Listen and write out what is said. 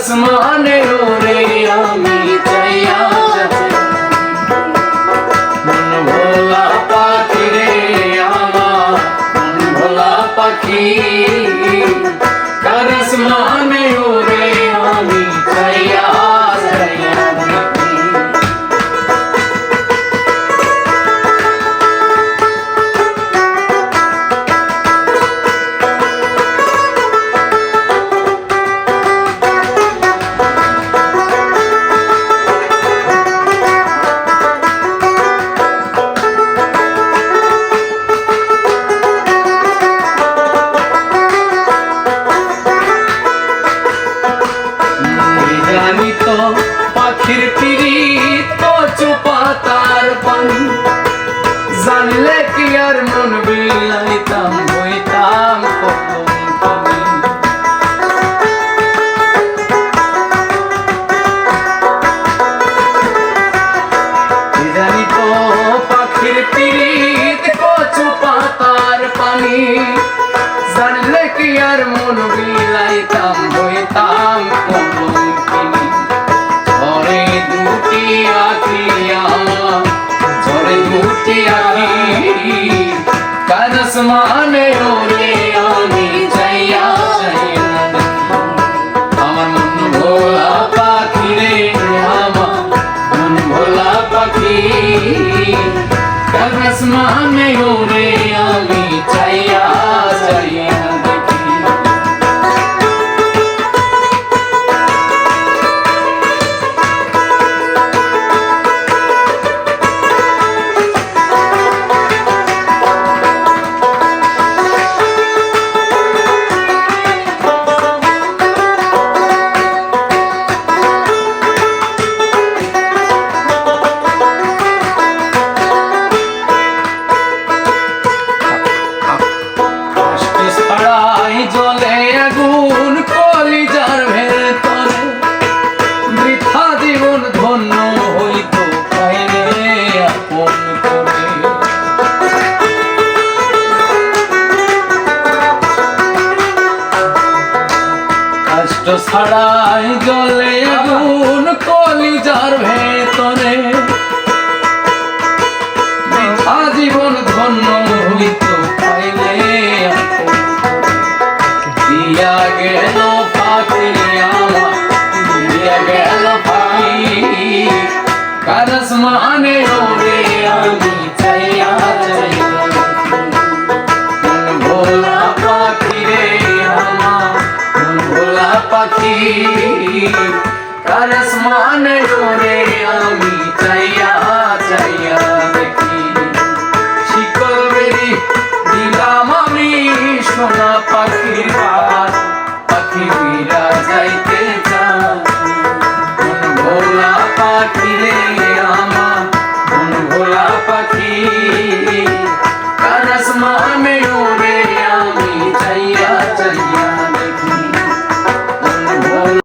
আসমানে ওরে আমি চাইয়া মন ভোলা পাখি রে আমার মন ভোলা পাখি কার আসমানে ওরে আমি চাইয়া পাখির পিরিত কচু পাতার পানি জানলে কি আর মন বিলাইতাম হইতাম জানি তো পাখির পিরিত কচু পাতার পানি জানলে কি আর মন বিলাইতাম হইতাম কার আসমানে ওরে আমি চাইয়া আমার মন ভোলা পাখি রে আমার মন ভোলা পাখি কার আসমানে ওরে আমি চাইয়া জলে আগুন কলিজার ভেতরে বৃথা জীবন ধন্য হইতো পাইলে আপন করে কষ্ট ছাড়াই জলে আগুন কলিজার ভেতরে বৃথা জীবন ধন্য হইতো পাইলে দিয়া গেল পাখি আমার দিয়া গেল পাখি কার আসমানে ওরে আমি চাইয়া মন ভোলা পাখি রে আমার মন ভোলা পাখি কার আসমানে ওরে আমি চাইয়া দেখি শিকল বেরি দিলাম আমি সোনা পাখির পাখি বিরা যাইতে